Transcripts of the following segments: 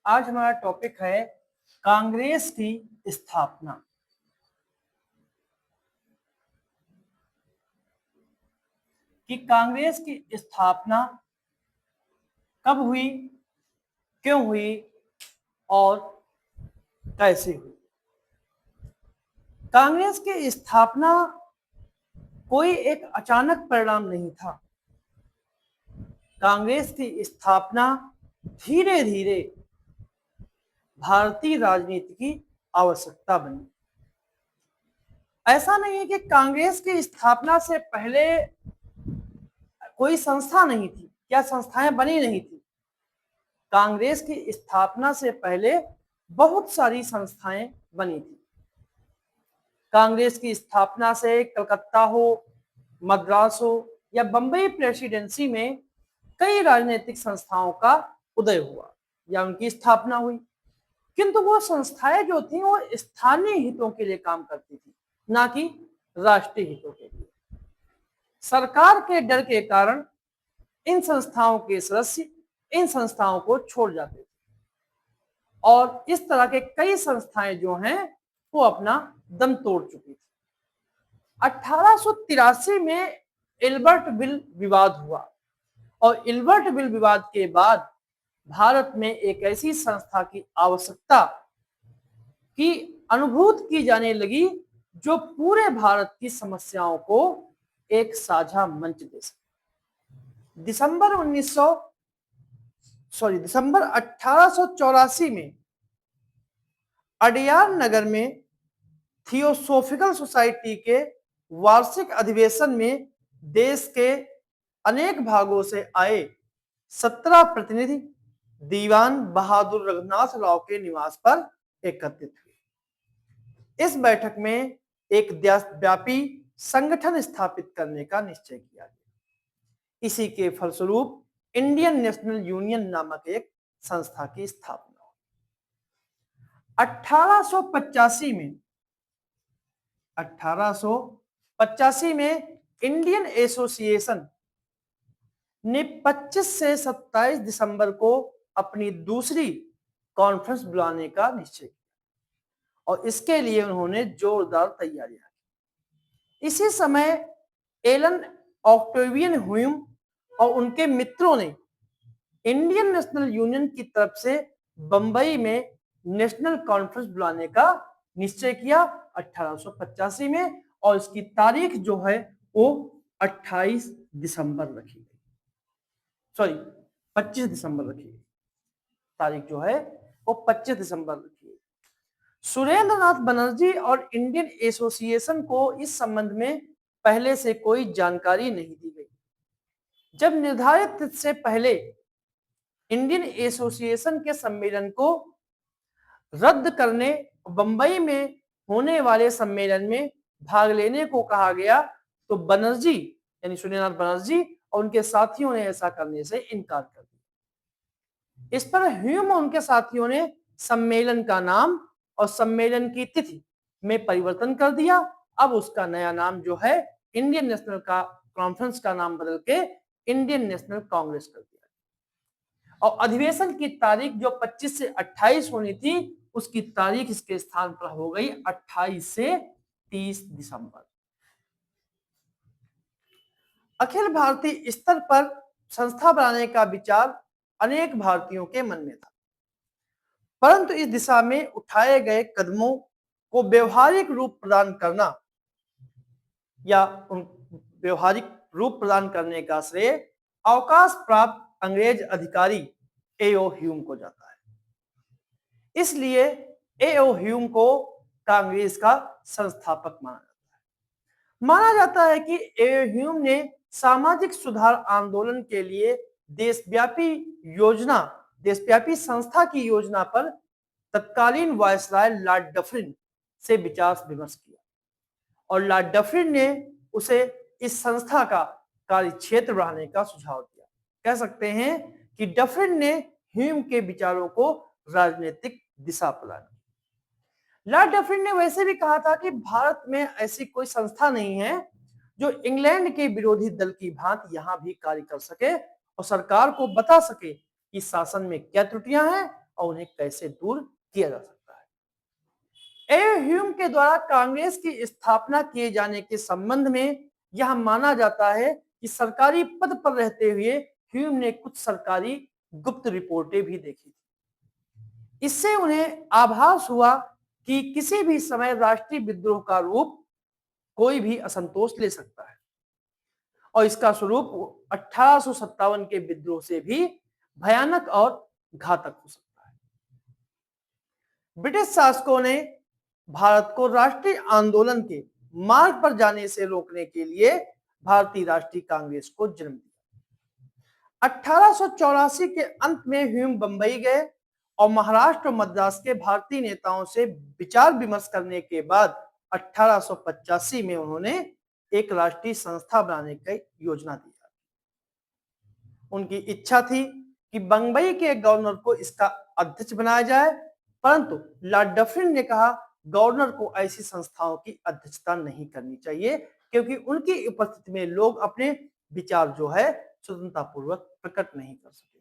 आज हमारा टॉपिक है कांग्रेस की स्थापना। कि कांग्रेस की स्थापना कब हुई, क्यों हुई और कैसे हुई। कांग्रेस की स्थापना कोई एक अचानक परिणाम नहीं था। कांग्रेस की स्थापना धीरे धीरे भारतीय राजनीति की आवश्यकता बनी। ऐसा नहीं है कि कांग्रेस की स्थापना से पहले कोई संस्था नहीं थी या संस्थाएं बनी नहीं थी। कांग्रेस की स्थापना से पहले बहुत सारी संस्थाएं बनी थी। कांग्रेस की स्थापना से कलकत्ता हो, मद्रास हो या बंबई प्रेसिडेंसी में कई राजनीतिक संस्थाओं का उदय हुआ या उनकी स्थापना हुई, किंतु वो संस्थाएं जो थी वो स्थानीय हितों के लिए काम करती थी, ना कि राष्ट्रीय हितों के लिए। सरकार के डर के कारण इन संस्थाओं के सदस्य इन संस्थाओं को छोड़ जाते थे और इस तरह के कई संस्थाएं जो हैं वो अपना दम तोड़ चुकी थी। 1883 में इल्बर्ट बिल विवाद हुआ और इल्बर्ट बिल विवाद के बाद भारत में एक ऐसी संस्था की आवश्यकता की अनुभूत की जाने लगी जो पूरे भारत की समस्याओं को एक साझा मंच दे सके। दिसंबर 1884 में अडयार नगर में थियोसोफिकल सोसाइटी के वार्षिक अधिवेशन में देश के अनेक भागों से आए 17 प्रतिनिधि दीवान बहादुर रघुनाथ राव के निवास पर एकत्रित हुए। इस बैठक में एक देशव्यापी संगठन स्थापित करने का निश्चय किया गया। इसी के फलस्वरूप इंडियन नेशनल यूनियन नामक एक संस्था की स्थापना हुई। 1885 में इंडियन एसोसिएशन ने 25 से 27 दिसंबर को अपनी दूसरी कॉन्फ्रेंस बुलाने का निश्चय किया और इसके लिए उन्होंने जोरदार तैयारियां की। इसी समय एलन ऑक्टेवियन ह्यूम और उनके मित्रों ने इंडियन नेशनल यूनियन की तरफ से बंबई में नेशनल कॉन्फ्रेंस बुलाने का निश्चय किया 1885 में, और इसकी तारीख जो है वो 28 दिसंबर रखी गई, 25 दिसंबर रखी गई। तारीख जो है वो 25 दिसंबर रखी गई। सुरेंद्र नाथ बनर्जी और इंडियन एसोसिएशन को इस संबंध में पहले से कोई जानकारी नहीं दी गई। जब निर्धारित तिथि से पहले इंडियन एसोसिएशन के सम्मेलन को रद्द करने, बंबई में होने वाले सम्मेलन में भाग लेने को कहा गया तो बनर्जी यानी सुरेंद्रनाथ बनर्जी और उनके साथियों ने ऐसा करने से इनकार कर दिया। इस पर ह्यूम और उनके साथियों ने सम्मेलन का नाम और सम्मेलन की तिथि में परिवर्तन कर दिया। अब उसका नया नाम जो है इंडियन नेशनल का कॉन्फ्रेंस का नाम बदल के इंडियन नेशनल कांग्रेस कर दिया और अधिवेशन की तारीख जो 25 से 28 होनी थी उसकी तारीख इसके स्थान पर हो गई 28 से 30 दिसंबर। अखिल भारतीय स्तर पर संस्था बनाने का विचार अनेक भारतीयों के मन में था, परंतु इस दिशा में उठाए गए कदमों को व्यवहारिक रूप प्रदान करना या व्यवहारिक रूप प्रदान करने का श्रेय अवकाश प्राप्त अंग्रेज अधिकारी एओ ह्यूम को जाता है। इसलिए एओ ह्यूम को कांग्रेस का संस्थापक माना जाता है कि एओ ह्यूम ने सामाजिक सुधार आंदोलन के लिए देशव्यापी संस्था की योजना पर तत्कालीन वायसराय लॉर्ड डफरिन से विचार विमर्श किया और लॉर्ड डफरिन ने उसे इस संस्था का कार्यक्षेत्र बढ़ाने का सुझाव दिया। कह सकते हैं कि डफरिन ने ह्यूम के विचारों को राजनीतिक दिशा प्रदान की। लॉर्ड डफरिन ने वैसे भी कहा था कि भारत में ऐसी कोई संस्था नहीं है जो इंग्लैंड के विरोधी दल की भांति यहां भी कार्य कर सके और सरकार को बता सके कि शासन में क्या त्रुटियां हैं और उन्हें कैसे दूर किया जा सकता है। ए ह्यूम के द्वारा कांग्रेस की स्थापना किए जाने के संबंध में यह माना जाता है कि सरकारी पद पर रहते हुए ह्यूम ने कुछ सरकारी गुप्त रिपोर्टें भी देखी थी। इससे उन्हें आभास हुआ कि किसी भी समय राष्ट्रीय विद्रोह का रूप कोई भी असंतोष ले सकता है और इसका स्वरूप 1857 के विद्रोह से भी भयानक और घातक हो सकता है। ब्रिटिश शासकों ने भारत को राष्ट्रीय आंदोलन के मार्ग पर जाने से रोकने के लिए भारतीय राष्ट्रीय कांग्रेस को जन्म दिया। 1884 के अंत में ह्यूम बंबई गए और महाराष्ट्र और मद्रास के भारतीय नेताओं से विचार विमर्श करने के बाद 1885 में उन्होंने एक राष्ट्रीय संस्था बनाने की योजना दी। उनकी इच्छा थी कि बंबई के गवर्नर को इसका अध्यक्ष बनाया जाए, परंतु लॉर्ड डफरिन ने कहा गवर्नर को ऐसी संस्थाओं की अध्यक्षता नहीं करनी चाहिए क्योंकि उनकी उपस्थिति में लोग अपने विचार जो है स्वतंत्रता पूर्वक प्रकट नहीं कर सके।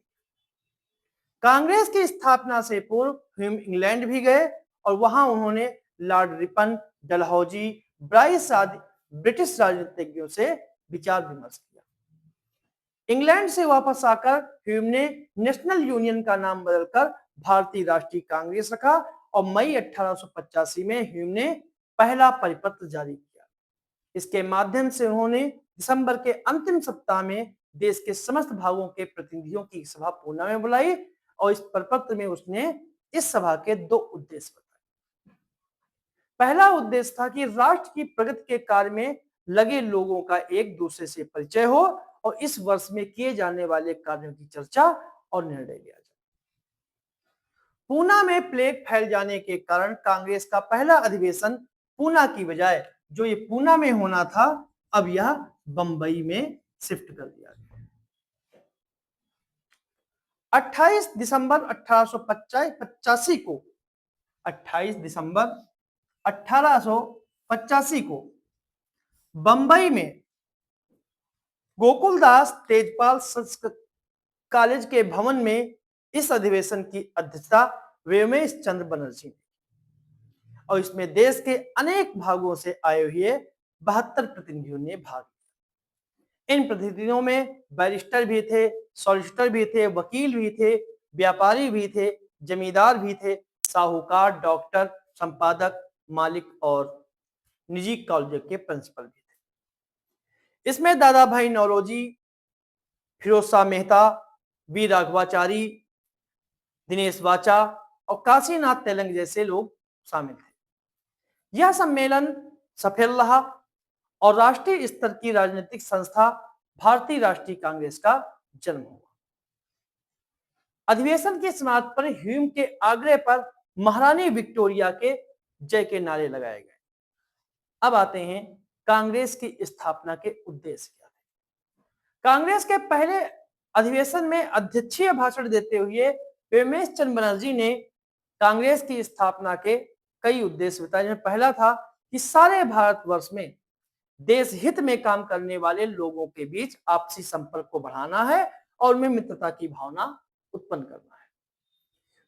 कांग्रेस की स्थापना से पूर्व ह्यूम इंग्लैंड भी गए और वहां उन्होंने लॉर्ड रिपन, डलहौजी, ब्राइस आदि ब्रिटिश राजनीतिज्ञों से विचार विमर्श किया। इंग्लैंड से वापस आकर ह्यूम ने नेशनल यूनियन का नाम बदलकर भारतीय राष्ट्रीय कांग्रेस रखा और मई 1885 में ह्यूम ने पहला परिपत्र जारी किया। इसके माध्यम से उन्होंने दिसंबर के अंतिम सप्ताह में देश के समस्त भागों के प्रतिनिधियों की सभा पूना में बुलाई और इस परिपत्र में उसने इस सभा के 2 उद्देश्य बताए। पहला उद्देश्य था कि राष्ट्र की प्रगति के कार्य में लगे लोगों का एक दूसरे से परिचय हो और इस वर्ष में किए जाने वाले कार्यों की चर्चा और निर्णय लिया जाए। पूना में प्लेग फैल जाने के कारण कांग्रेस का पहला अधिवेशन पूना की बजाय जो ये पूना में होना था अब यह बंबई में शिफ्ट कर दिया गया। 28 दिसंबर 1885 को 28 दिसंबर 1885 को बंबई में गोकुलदास तेजपाल संस्कृत कॉलेज के भवन में इस अधिवेशन की अध्यक्षता व्योमेश चंद्र बनर्जी ने और इसमें देश के अनेक भागों से आए हुए 72 प्रतिनिधियों ने भाग लिया। इन प्रतिनिधियों में बैरिस्टर भी थे, सॉलिसिटर भी थे, वकील भी थे, व्यापारी भी थे, जमींदार भी थे, साहूकार, डॉक्टर, संपादक, मालिक और निजी कॉलेज के प्रिंसिपल भी थे। इसमें दादा भाई नौरोजी, फिरोज शाह मेहता, वी राघवाचारी, दिनेश वाचा और काशीनाथ तेलंग जैसे लोग शामिल थे। यह सम्मेलन सफल रहा और राष्ट्रीय स्तर की राजनीतिक संस्था भारतीय राष्ट्रीय कांग्रेस का जन्म हुआ। अधिवेशन की समाप्ति पर ह्यूम के आग्रह पर महारानी विक्टोरिया के जय के नारे लगाए गए। अब आते हैं कांग्रेस की स्थापना के उद्देश्य क्या थे। कांग्रेस के पहले अधिवेशन में अध्यक्षीय भाषण देते हुए व्योमेश चंद्र बनर्जी ने कांग्रेस की स्थापना के कई उद्देश्य बताए, जिनमें पहला था कि सारे भारतवर्ष में देश हित में काम करने वाले लोगों के बीच आपसी संपर्क को बढ़ाना है और उनमें मित्रता की भावना उत्पन्न करना है।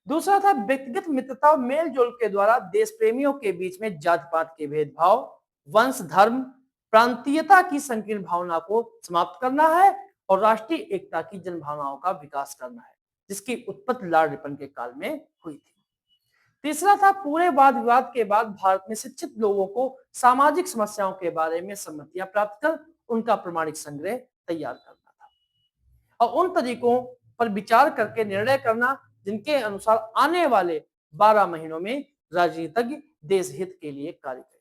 दूसरा था व्यक्तिगत मित्रता और मेल जोल के द्वारा देश प्रेमियों के बीच में जात पात के भेदभाव, वंश, धर्म, प्रांतीयता की संकीर्ण भावना को समाप्त करना है और राष्ट्रीय एकता की जन भावनाओं का विकास करना है, जिसकी उत्पत्ति लॉर्ड रिपन के काल में हुई थी। तीसरा था पूरे वाद विवाद के बाद भारत में शिक्षित लोगों को सामाजिक समस्याओं के बारे में सम्मतियां प्राप्त कर उनका प्रमाणिक संग्रह तैयार करना था और उन तरीकों पर विचार करके निर्णय करना जिनके अनुसार आने वाले 12 महीनों में राजनीतिज्ञ देश हित के लिए कार्य करें।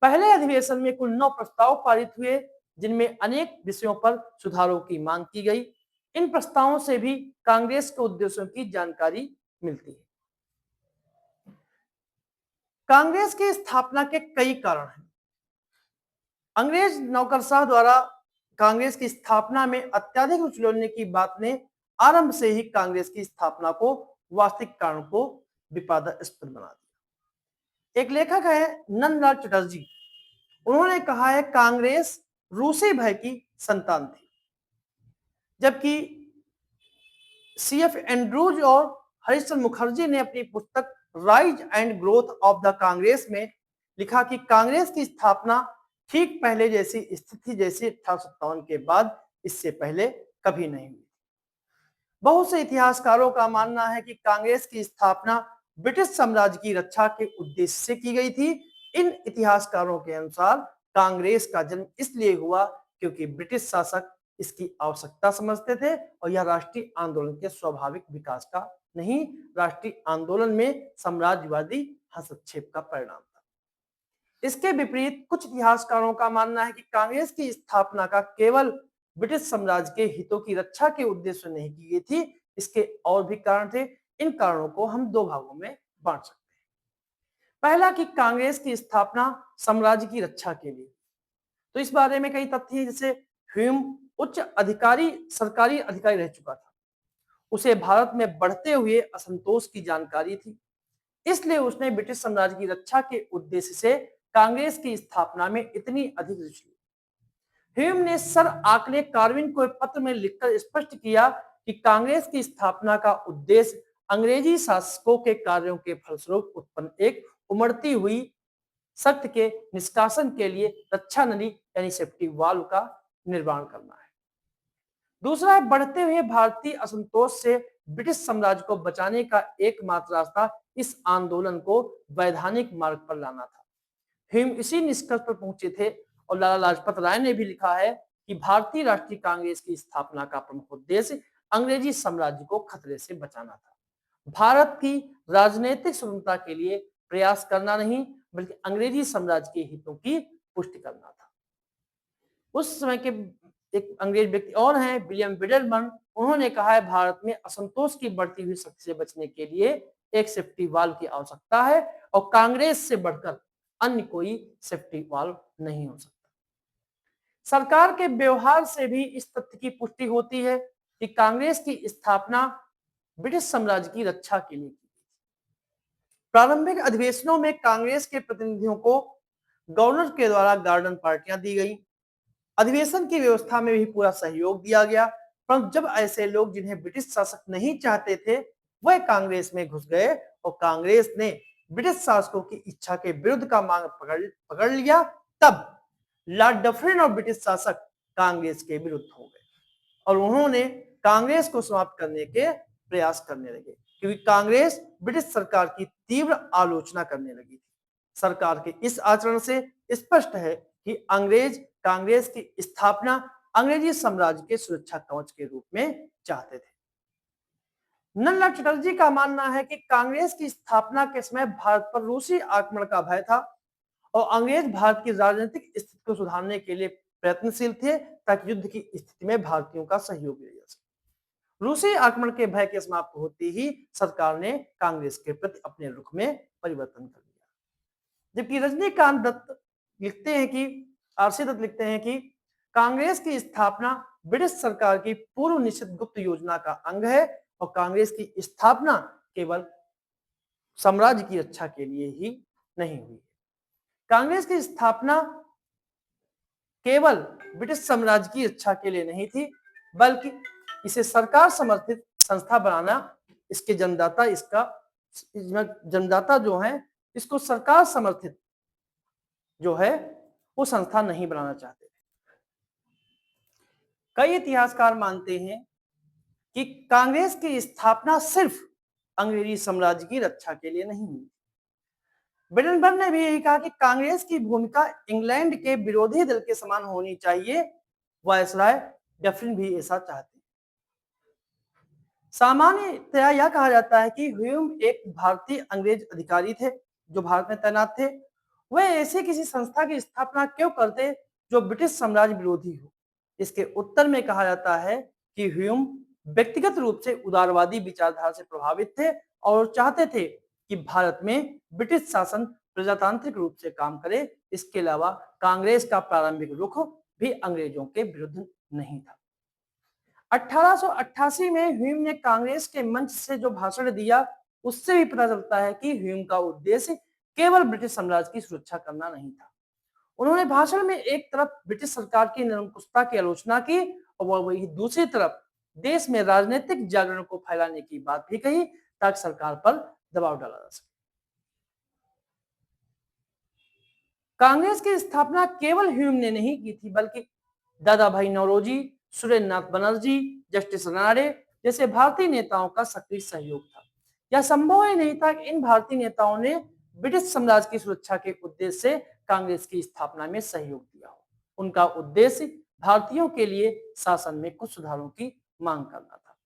पहले अधिवेशन में कुल 9 प्रस्ताव पारित हुए, जिनमें अनेक विषयों पर सुधारों की मांग की गई। इन प्रस्तावों से भी कांग्रेस के उद्देश्यों की जानकारी मिलती है। कांग्रेस की स्थापना के कई कारण हैं। अंग्रेज नौकरशाह द्वारा कांग्रेस की स्थापना में अत्यधिक रुचि लेने की बात ने आरंभ से ही कांग्रेस की स्थापना को वास्तविक कारण को विवादास्पद बना दिया। एक लेखक है नंदलाल चटर्जी, उन्होंने कहा है कांग्रेस रूसी भय की संतान थी, जबकि सीएफ एंड्रूज और हरिश्चंद्र मुखर्जी ने अपनी पुस्तक rise and growth of the Congress में लिखा कि कांग्रेस की स्थापना ठीक पहले जैसी स्थिति जैसी 1857 के बाद इससे पहले कभी नहीं हुई। बहुत से इतिहासकारों का मानना है कि कांग्रेस की स्थापना ब्रिटिश साम्राज्य की रक्षा के उद्देश्य से की गई थी। इन इतिहासकारों के अनुसार कांग्रेस का जन्म इसलिए हुआ क्योंकि ब्रिटिश शासक इसकी आवश्यकता समझते थे और यह राष्ट्रीय आंदोलन के स्वाभाविक विकास का नहीं, राष्ट्रीय आंदोलन में साम्राज्यवादी हस्तक्षेप का परिणाम था। इसके विपरीत कुछ इतिहासकारों का मानना है कि कांग्रेस की स्थापना का केवल ब्रिटिश साम्राज्य के हितों की रक्षा के उद्देश्य से नहीं की गई थी, इसके और भी कारण थे। इन कारणों को हम दो भागों में बांट सकते हैं। पहला कि कांग्रेस की स्थापना साम्राज्य की रक्षा के लिए, तो इस बारे में कई तथ्य हैं। जैसे ह्यूम उच्च अधिकारी सरकारी अधिकारी रह चुका था, उसे भारत में बढ़ते हुए असंतोष की जानकारी थी, इसलिए उसने ब्रिटिश साम्राज्य की रक्षा के उद्देश्य से कांग्रेस की स्थापना में इतनी अधिक रुचि ली। ह्यूम ने सर आकले कार्विन को एक पत्र में लिखकर स्पष्ट किया कि कांग्रेस की स्थापना का उद्देश्य अंग्रेजी शासकों के कार्यों के फलस्वरूप उत्पन्न एक उमड़ती हुई शक्ति के निष्कासन के लिए रक्षा नली यानी सेफ्टी वाल्व का निर्माण करना है। दूसरा है बढ़ते हुए भारतीय असंतोष से ब्रिटिश साम्राज्य को बचाने का एकमात्र रास्ता इस आंदोलन को वैधानिक मार्ग पर लाना था। ह्यूम इसी निष्कर्ष पर पहुंचे थे और लाला लाजपत राय ने भी लिखा है कि भारतीय राष्ट्रीय कांग्रेस की स्थापना का प्रमुख उद्देश्य अंग्रेजी साम्राज्य को खतरे से बचाना था, भारत की राजनीतिक स्वतंत्रता के लिए प्रयास करना नहीं बल्कि अंग्रेजी साम्राज्य के हितों की पुष्टि करना था। उस समय के एक अंग्रेज व्यक्ति और हैं विलियम विडरबर्न, उन्होंने कहा है भारत में असंतोष की बढ़ती हुई शक्ति से बचने के लिए एक सेफ्टी वाल्व की आवश्यकता है और कांग्रेस से बढ़कर अन्य कोई सेफ्टी वाल्व नहीं हो सकता। सरकार के व्यवहार से भी इस तथ्य की पुष्टि होती है कि कांग्रेस की स्थापना ब्रिटिश साम्राज्य की रक्षा के लिए की गई। प्रारंभिक अधिवेशनों में कांग्रेस के प्रतिनिधियों को गवर्नर के द्वारा गार्डन पार्टियां दी गई, अधिवेशन की व्यवस्था में भी पूरा सहयोग दिया गया, परंतु जब ऐसे लोग जिन्हें ब्रिटिश शासक नहीं चाहते थे वह कांग्रेस में घुस गए और कांग्रेस ने ब्रिटिश शासकों की इच्छा के विरुद्ध का मार्ग पकड़ लिया, तब लॉर्ड डफरिन और ब्रिटिश शासक कांग्रेस के विरुद्ध हो गए और उन्होंने कांग्रेस को समाप्त करने के प्रयास करने लगे, क्योंकि कांग्रेस ब्रिटिश सरकार की तीव्र आलोचना करने लगी थी। सरकार के इस आचरण से स्पष्ट है कि अंग्रेज कांग्रेस की स्थापना अंग्रेजी साम्राज्य के सुरक्षा कवच के रूप में चाहते थे। नन्ना चटर्जी का मानना है कि कांग्रेस की स्थापना के समय भारत पर रूसी आक्रमण का भय था और अंग्रेज भारत की राजनीतिक स्थिति को सुधारने के लिए प्रयत्नशील थे ताकि युद्ध की स्थिति में भारतीयों का सहयोग लिया जा सके। रूसी आक्रमण के भय के समाप्त होते ही सरकार ने कांग्रेस के प्रति अपने रुख में परिवर्तन कर दिया। जबकि रजनीकांत दत्त लिखते हैं कि आरसी दत्त लिखते हैं कि कांग्रेस की स्थापना ब्रिटिश सरकार की पूर्व निश्चित गुप्त योजना का अंग है और कांग्रेस की स्थापना केवल साम्राज्य की रक्षा के लिए ही नहीं हुई। कांग्रेस की स्थापना केवल ब्रिटिश साम्राज्य की रक्षा के लिए नहीं थी बल्कि इसे सरकार समर्थित संस्था बनाना, इसके जन्मदाता जो है इसको सरकार समर्थित जो है वो संस्था नहीं बनाना चाहते। कई इतिहासकार मानते हैं कि कांग्रेस की स्थापना सिर्फ अंग्रेजी साम्राज्य की रक्षा के लिए नहीं हुई। विडनबर्ग ने भी यही कहा कि कांग्रेस की भूमिका इंग्लैंड के विरोधी दल के समान होनी चाहिए। वायसराय डफरिन भी ऐसा चाहते हैं। सामान्यतया यह कहा जाता है कि ह्यूम एक भारतीय अंग्रेज अधिकारी थे जो भारत में तैनात थे। वह ऐसे किसी संस्था की स्थापना क्यों करते जो ब्रिटिश साम्राज्य विरोधी हो? इसके उत्तर में कहा जाता है कि ह्यूम व्यक्तिगत रूप से उदारवादी विचारधारा से प्रभावित थे और चाहते थे कि भारत में ब्रिटिश शासन प्रजातांत्रिक रूप से काम करे। इसके अलावा कांग्रेस का प्रारंभिक रुख भी अंग्रेजों के विरुद्ध नहीं था। 1888 में ह्यूम ने कांग्रेस के मंच से जो भाषण दिया उससे भी पता चलता है कि ह्यूम का उद्देश्य केवल ब्रिटिश साम्राज्य की सुरक्षा करना नहीं था। उन्होंने भाषण में एक तरफ ब्रिटिश सरकार की निरंकुशता की आलोचना की और वही दूसरी तरफ देश में राजनीतिक जागरण को फैलाने की बात भी कही ताकि सरकार पर दबाव डाला जा सके। कांग्रेस की स्थापना केवल ह्यूम ने नहीं की थी, बल्कि दादा भाई नौरोजी, सुरेंद्र नाथ बनर्जी, जस्टिस रनाडे जैसे भारतीय नेताओं का सक्रिय सहयोग था। यह संभव ही नहीं था कि इन भारतीय नेताओं ने ब्रिटिश साम्राज्य की सुरक्षा के उद्देश्य से कांग्रेस की स्थापना में सहयोग दिया हो। उनका उद्देश्य भारतीयों के लिए शासन में कुछ सुधारों की मांग करना था।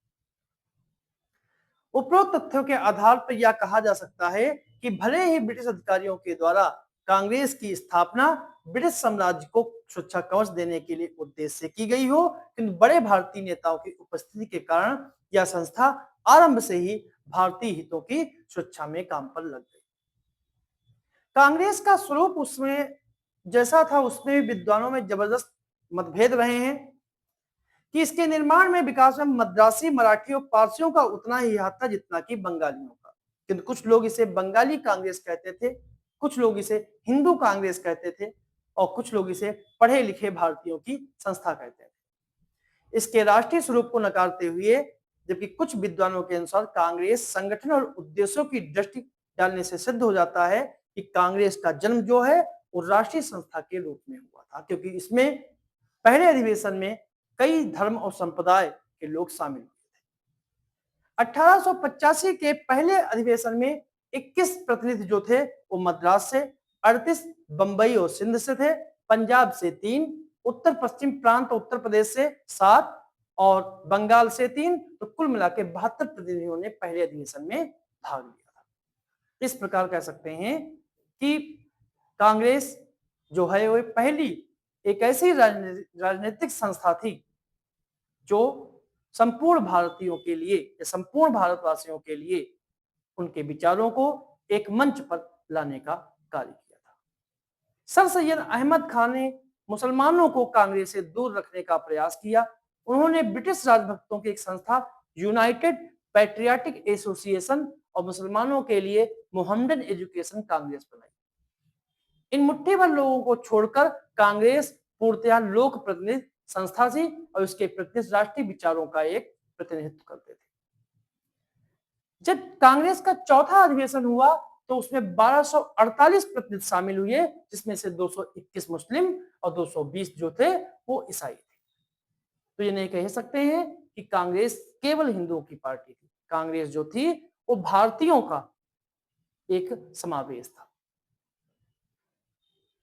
उपरोक्त तथ्यों के आधार पर यह कहा जा सकता है कि भले ही ब्रिटिश अधिकारियों के द्वारा कांग्रेस की स्थापना ब्रिटिश साम्राज्य को सुरक्षा कवच देने के लिए उद्देश्य से की गई हो, किंतु बड़े भारतीय नेताओं की उपस्थिति के कारण यह संस्था आरंभ से ही भारतीय हितों की सुरक्षा में काम पर लग गई। कांग्रेस का स्वरूप उसमें जैसा था, उसमें विद्वानों में जबरदस्त मतभेद रहे हैं कि इसके निर्माण में विकास में मद्रासी, मराठी और पारसियों का उतना ही हाथ था जितना कि बंगालियों का। किंतु कुछ लोग इसे बंगाली कांग्रेस कहते थे, कुछ लोग इसे हिंदू कांग्रेस कहते थे और कुछ लोग इसे पढ़े लिखे भारतीयों की संस्था कहते थे। इसके राष्ट्रीय स्वरूप को नकारते हुए, जबकि कुछ विद्वानों के अनुसार कांग्रेस संगठन और उद्देश्यों की दृष्टि डालने से सिद्ध हो जाता है कि कांग्रेस का जन्म जो है वो राष्ट्रीय संस्था के रूप में हुआ था, क्योंकि इसमें पहले अधिवेशन में कई धर्म और संप्रदाय के लोग शामिल हुए थे। 1885 के पहले अधिवेशन में 21 प्रतिनिधि जो थे वो मद्रास से, 38 बंबई और सिंध से थे, पंजाब से 3, उत्तर पश्चिम प्रांत उत्तर प्रदेश से 7 और बंगाल से 3, तो कुल मिलाकर 72 प्रतिनिधियों ने पहले अधिवेशन में भाग लिया था। इस प्रकार कह सकते हैं कि कांग्रेस जो है वो पहली एक ऐसी राजनीतिक संस्था थी जो संपूर्ण भारतीयों के लिए या संपूर्ण भारतवासियों के लिए उनके विचारों को एक मंच पर लाने का कार्य किया था। सर सैयद अहमद खान ने मुसलमानों को कांग्रेस से दूर रखने का प्रयास किया। उन्होंने ब्रिटिश राजभक्तों की एक संस्था यूनाइटेड पैट्रियाटिक एसोसिएशन और मुसलमानों के लिए मोहम्मदन एजुकेशन कांग्रेस बनाई। इन मुट्ठी भर लोगों को छोड़कर कांग्रेस पूर्णतः लोक प्रतिनिधि संस्था थी और उसके प्रतिनिधि राष्ट्रीय विचारों का एक प्रतिनिधित्व करते थे। जब कांग्रेस का चौथा अधिवेशन हुआ तो उसमें 1248 प्रतिनिधि शामिल हुए, जिसमें से 221 मुस्लिम और 220 जो थे वो ईसाई थे। तो ये नहीं कह सकते हैं कि कांग्रेस केवल हिंदुओं की पार्टी थी। कांग्रेस जो थी वो भारतीयों का एक समावेश था।